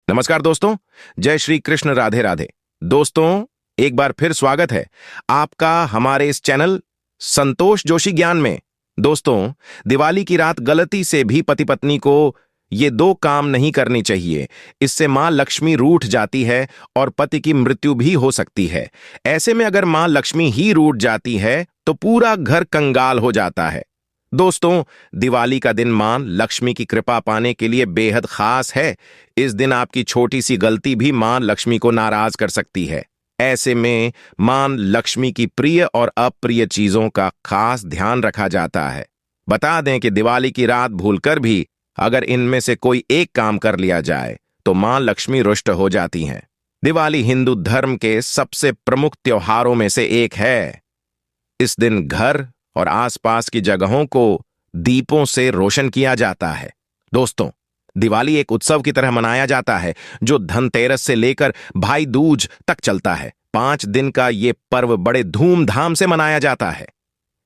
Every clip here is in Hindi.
नमस्कार दोस्तों। जय श्री कृष्ण, राधे राधे। दोस्तों, एक बार फिर स्वागत है आपका हमारे इस चैनल संतोष जोशी ज्ञान में। दोस्तों, दिवाली की रात गलती से भी पति पत्नी को ये दो काम नहीं करनी चाहिए। इससे मां लक्ष्मी रूठ जाती है और पति की मृत्यु भी हो सकती है। ऐसे में अगर मां लक्ष्मी ही रूठ जाती है तो पूरा घर कंगाल हो जाता है। दोस्तों, दिवाली का दिन मां लक्ष्मी की कृपा पाने के लिए बेहद खास है। इस दिन आपकी छोटी सी गलती भी मां लक्ष्मी को नाराज कर सकती है। ऐसे में मां लक्ष्मी की प्रिय और अप्रिय चीजों का खास ध्यान रखा जाता है। बता दें कि दिवाली की रात भूलकर भी अगर इनमें से कोई एक काम कर लिया जाए तो मां लक्ष्मी रुष्ट हो जाती हैं। दिवाली हिंदू धर्म के सबसे प्रमुख त्योहारों में से एक है। इस दिन घर और आसपास की जगहों को दीपों से रोशन किया जाता है। दोस्तों, दिवाली एक उत्सव की तरह मनाया जाता है जो धनतेरस से लेकर भाई दूज तक चलता है। 5 दिन का ये पर्व बड़े धूमधाम से मनाया जाता है।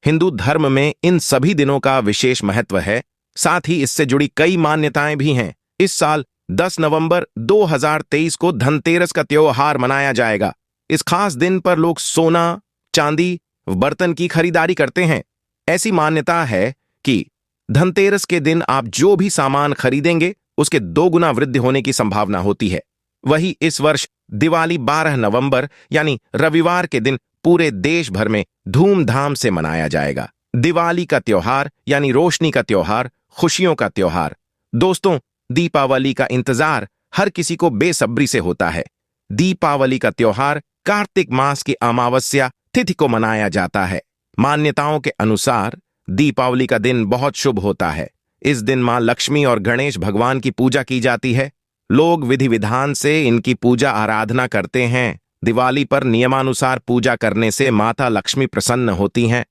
हिंदू धर्म में इन सभी दिनों का विशेष महत्व है। साथ ही इससे जुड़ी कई मान्यताएं भी हैं। इस साल 10 नवंबर 2023 को धनतेरस का त्योहार मनाया जाएगा। इस खास दिन पर लोग सोना, चांदी, बर्तन की खरीदारी करते हैं। ऐसी मान्यता है कि धनतेरस के दिन आप जो भी सामान खरीदेंगे उसके 2 गुना वृद्धि होने की संभावना होती है। वही इस वर्ष दिवाली 12 नवंबर यानी रविवार के दिन पूरे देश भर में धूमधाम से मनाया जाएगा। दिवाली का त्योहार यानी रोशनी का त्योहार, खुशियों का त्योहार। दोस्तों, दीपावली का इंतजार हर किसी को बेसब्री से होता है। दीपावली का त्योहार कार्तिक मास की अमावस्या तिथि को मनाया जाता है। मान्यताओं के अनुसार दीपावली का दिन बहुत शुभ होता है। इस दिन मां लक्ष्मी और गणेश भगवान की पूजा की जाती है। लोग विधि विधान से इनकी पूजा आराधना करते हैं। दिवाली पर नियमानुसार पूजा करने से माता लक्ष्मी प्रसन्न होती हैं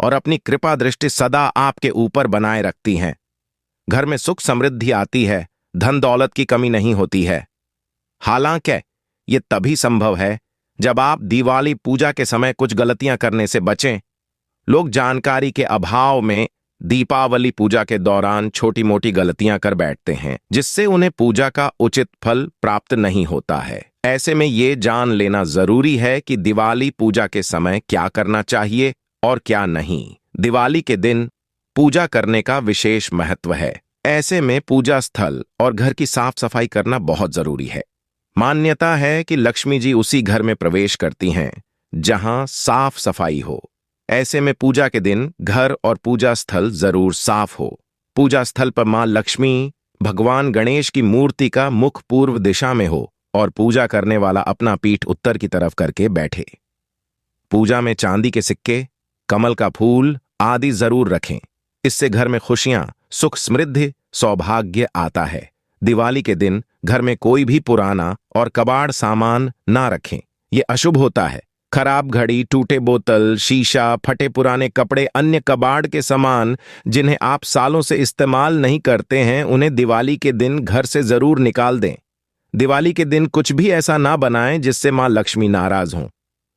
और अपनी कृपा दृष्टि सदा आपके ऊपर बनाए रखती हैं। घर में सुख समृद्धि आती है, धन दौलत की कमी नहीं होती है। हालांकि ये तभी संभव है जब आप दिवाली पूजा के समय कुछ गलतियां करने से बचें। लोग जानकारी के अभाव में दीपावली पूजा के दौरान छोटी मोटी गलतियां कर बैठते हैं, जिससे उन्हें पूजा का उचित फल प्राप्त नहीं होता है। ऐसे में ये जान लेना जरूरी है कि दिवाली पूजा के समय क्या करना चाहिए और क्या नहीं। दिवाली के दिन पूजा करने का विशेष महत्व है। ऐसे में पूजा स्थल और घर की साफ सफाई करना बहुत जरूरी है। मान्यता है कि लक्ष्मी जी उसी घर में प्रवेश करती हैं जहां साफ सफाई हो। ऐसे में पूजा के दिन घर और पूजा स्थल जरूर साफ हो। पूजा स्थल पर मां लक्ष्मी, भगवान गणेश की मूर्ति का मुख पूर्व दिशा में हो और पूजा करने वाला अपना पीठ उत्तर की तरफ करके बैठे। पूजा में चांदी के सिक्के, कमल का फूल आदि जरूर रखें। इससे घर में खुशियां, सुख, समृद्धि, सौभाग्य आता है। दिवाली के दिन घर में कोई भी पुराना और कबाड़ सामान ना रखें, ये अशुभ होता है। खराब घड़ी, टूटे बोतल, शीशा, फटे पुराने कपड़े, अन्य कबाड़ के सामान जिन्हें आप सालों से इस्तेमाल नहीं करते हैं, उन्हें दिवाली के दिन घर से जरूर निकाल दें। दिवाली के दिन कुछ भी ऐसा ना बनाएं जिससे मां लक्ष्मी नाराज हों।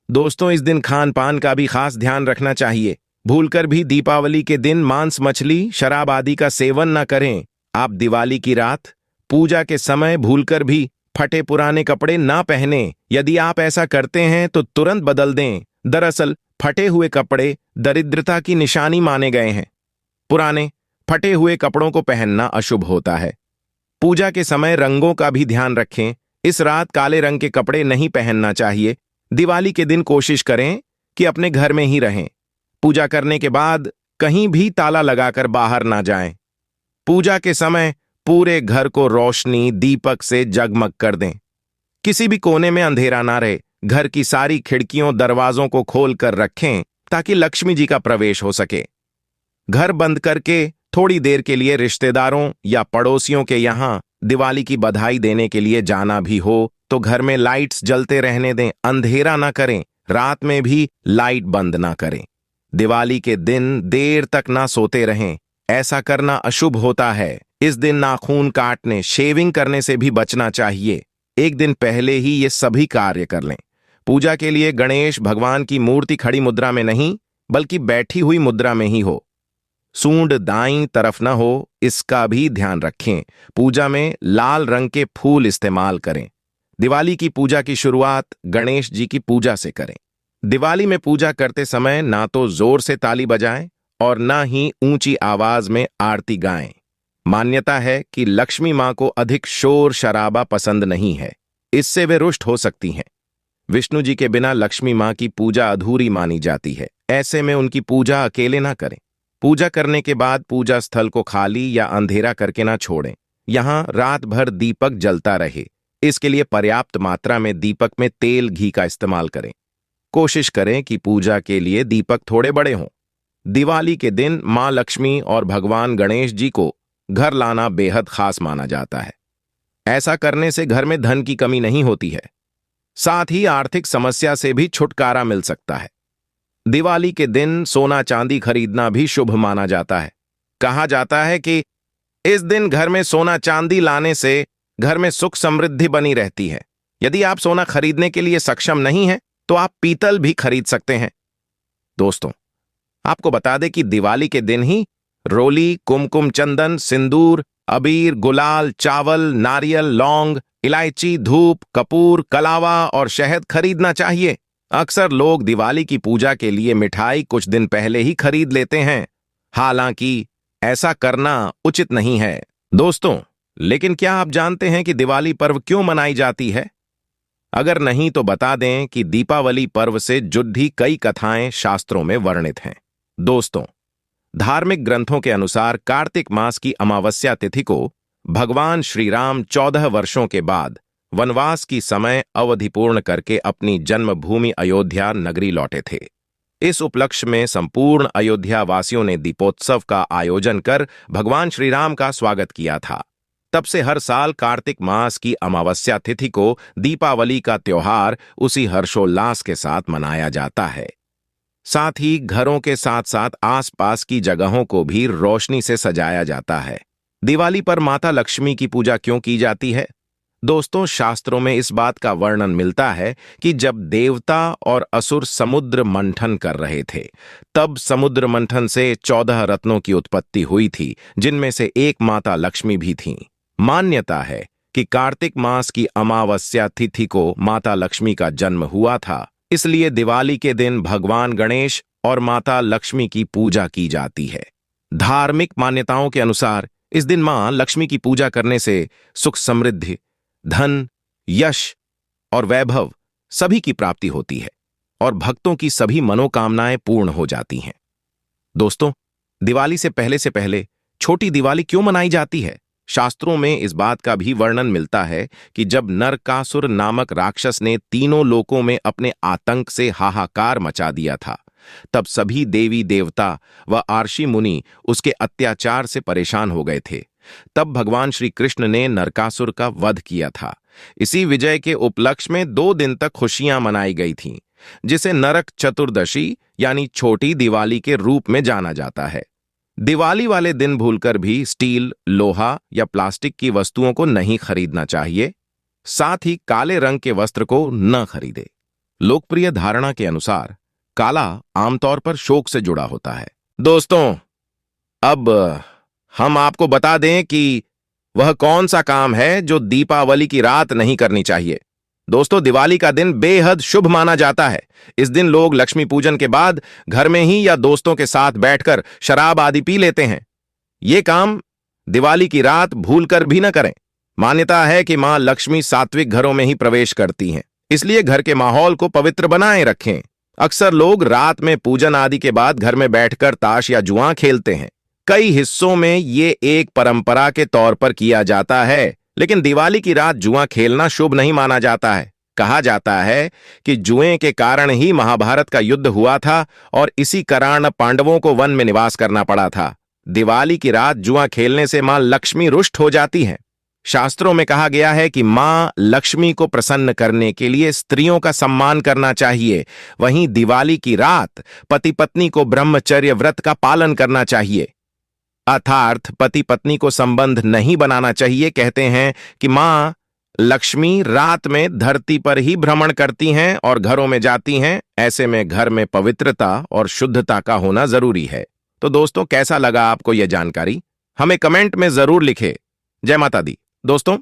दोस्तों, इस दिन खान पान का भी खास ध्यान रखना चाहिए। भूलकर भी दीपावली के दिन मांस, मछली, शराब आदि का सेवन न करें। आप दिवाली की रात पूजा के समय भूलकर भी फटे पुराने कपड़े ना पहने। यदि आप ऐसा करते हैं तो तुरंत बदल दें। दरअसल फटे हुए कपड़े दरिद्रता की निशानी माने गए हैं। पुराने फटे हुए कपड़ों को पहनना अशुभ होता है। पूजा के समय रंगों का भी ध्यान रखें। इस रात काले रंग के कपड़े नहीं पहनना चाहिए। दिवाली के दिन कोशिश करें कि अपने घर में ही रहें। पूजा करने के बाद कहीं भी ताला लगाकर बाहर ना जाएं। पूजा के समय पूरे घर को रोशनी, दीपक से जगमग कर दें। किसी भी कोने में अंधेरा ना रहे। घर की सारी खिड़कियों, दरवाजों को खोल कर रखें ताकि लक्ष्मी जी का प्रवेश हो सके। घर बंद करके थोड़ी देर के लिए रिश्तेदारों या पड़ोसियों के यहां दिवाली की बधाई देने के लिए जाना भी हो तो घर में लाइट्स जलते रहने दें। अंधेरा ना करें। रात में भी लाइट बंद ना करें। दिवाली के दिन देर तक ना सोते रहें। ऐसा करना अशुभ होता है। इस दिन नाखून काटने, शेविंग करने से भी बचना चाहिए। एक दिन पहले ही ये सभी कार्य कर लें। पूजा के लिए गणेश भगवान की मूर्ति खड़ी मुद्रा में नहीं बल्कि बैठी हुई मुद्रा में ही हो। सूंड दाईं तरफ न हो, इसका भी ध्यान रखें। पूजा में लाल रंग के फूल इस्तेमाल करें। दिवाली की पूजा की शुरुआत गणेश जी की पूजा से करें। दिवाली में पूजा करते समय ना तो जोर से ताली बजाएं और ना ही ऊंची आवाज में आरती गाएं। मान्यता है कि लक्ष्मी मां को अधिक शोर शराबा पसंद नहीं है, इससे वे रुष्ट हो सकती हैं। विष्णु जी के बिना लक्ष्मी मां की पूजा अधूरी मानी जाती है। ऐसे में उनकी पूजा अकेले ना करें। पूजा करने के बाद पूजा स्थल को खाली या अंधेरा करके ना छोड़ें। यहां रात भर दीपक जलता रहे। इसके लिए पर्याप्त मात्रा में दीपक में तेल घी का इस्तेमाल करें। कोशिश करें कि पूजा के लिए दीपक थोड़े बड़े हों। दिवाली के दिन मां लक्ष्मी और भगवान गणेश जी को घर लाना बेहद खास माना जाता है। ऐसा करने से घर में धन की कमी नहीं होती है, साथ ही आर्थिक समस्या से भी छुटकारा मिल सकता है। दिवाली के दिन सोना चांदी खरीदना भी शुभ माना जाता है। कहा जाता है कि इस दिन घर में सोना चांदी लाने से घर में सुख समृद्धि बनी रहती है। यदि आप सोना खरीदने के लिए सक्षम नहीं हैं, तो आप पीतल भी खरीद सकते हैं। दोस्तों, आपको बता दें कि दिवाली के दिन ही रोली, कुमकुम, चंदन, सिंदूर, अबीर, गुलाल, चावल, नारियल, लौंग, इलायची, धूप, कपूर, कलावा और शहद खरीदना चाहिए। अक्सर लोग दिवाली की पूजा के लिए मिठाई कुछ दिन पहले ही खरीद लेते हैं। हालांकि ऐसा करना उचित नहीं है। दोस्तों, लेकिन क्या आप जानते हैं कि दिवाली पर्व क्यों मनाई जाती है? अगर नहीं तो बता दें कि दीपावली पर्व से जुड़ी कई कथाएं शास्त्रों में वर्णित हैं। दोस्तों, धार्मिक ग्रंथों के अनुसार कार्तिक मास की अमावस्या तिथि को भगवान श्री राम 14 वर्षों के बाद वनवास की समय अवधि पूर्ण करके अपनी जन्मभूमि अयोध्या नगरी लौटे थे। इस उपलक्ष्य में संपूर्ण अयोध्या वासियों ने दीपोत्सव का आयोजन कर भगवान श्री राम का स्वागत किया था। तब से हर साल कार्तिक मास की अमावस्या तिथि को दीपावली का त्योहार उसी हर्षोल्लास के साथ मनाया जाता है। साथ ही घरों के साथ साथ आसपास की जगहों को भी रोशनी से सजाया जाता है। दिवाली पर माता लक्ष्मी की पूजा क्यों की जाती है? दोस्तों, शास्त्रों में इस बात का वर्णन मिलता है कि जब देवता और असुर समुद्र मंथन कर रहे थे, तब समुद्र मंथन से 14 रत्नों की उत्पत्ति हुई थी, जिनमें से एक माता लक्ष्मी भी थीं। मान्यता है कि कार्तिक मास की अमावस्या तिथि को माता लक्ष्मी का जन्म हुआ था, इसलिए दिवाली के दिन भगवान गणेश और माता लक्ष्मी की पूजा की जाती है। धार्मिक मान्यताओं के अनुसार इस दिन मां लक्ष्मी की पूजा करने से सुख समृद्धि, धन, यश और वैभव सभी की प्राप्ति होती है और भक्तों की सभी मनोकामनाएं पूर्ण हो जाती हैं। दोस्तों, दिवाली से पहले छोटी दिवाली क्यों मनाई जाती है? शास्त्रों में इस बात का भी वर्णन मिलता है कि जब नरकासुर नामक राक्षस ने तीनों लोकों में अपने आतंक से हाहाकार मचा दिया था, तब सभी देवी देवता व आर्षि मुनि उसके अत्याचार से परेशान हो गए थे। तब भगवान श्री कृष्ण ने नरकासुर का वध किया था। इसी विजय के उपलक्ष्य में 2 दिन तक खुशियां मनाई गई थीं, जिसे नरक चतुर्दशी यानी छोटी दिवाली के रूप में जाना जाता है। दिवाली वाले दिन भूलकर भी स्टील, लोहा या प्लास्टिक की वस्तुओं को नहीं खरीदना चाहिए। साथ ही काले रंग के वस्त्र को न खरीदे। लोकप्रिय धारणा के अनुसार काला आमतौर पर शोक से जुड़ा होता है। दोस्तों, अब हम आपको बता दें कि वह कौन सा काम है जो दीपावली की रात नहीं करनी चाहिए। दोस्तों, दिवाली का दिन बेहद शुभ माना जाता है। इस दिन लोग लक्ष्मी पूजन के बाद घर में ही या दोस्तों के साथ बैठकर शराब आदि पी लेते हैं। ये काम दिवाली की रात भूलकर भी न करें। मान्यता है कि मां लक्ष्मी सात्विक घरों में ही प्रवेश करती हैं, इसलिए घर के माहौल को पवित्र बनाए रखें। अक्सर लोग रात में पूजन आदि के बाद घर में बैठकर ताश या जुआ खेलते हैं। कई हिस्सों में ये एक परंपरा के तौर पर किया जाता है, लेकिन दिवाली की रात जुआ खेलना शुभ नहीं माना जाता है। कहा जाता है कि जुए के कारण ही महाभारत का युद्ध हुआ था और इसी कारण पांडवों को वन में निवास करना पड़ा था। दिवाली की रात जुआ खेलने से मां लक्ष्मी रुष्ट हो जाती हैं। शास्त्रों में कहा गया है कि मां लक्ष्मी को प्रसन्न करने के लिए स्त्रियों का सम्मान करना चाहिए। वहीं दिवाली की रात पति पत्नी को ब्रह्मचर्य व्रत का पालन करना चाहिए, अर्थात पति पत्नी को संबंध नहीं बनाना चाहिए। कहते हैं कि मां लक्ष्मी रात में धरती पर ही भ्रमण करती हैं और घरों में जाती हैं। ऐसे में घर में पवित्रता और शुद्धता का होना जरूरी है। तो दोस्तों कैसा लगा आपको यह जानकारी? हमें कमेंट में जरूर लिखे। जय माता दी दोस्तों।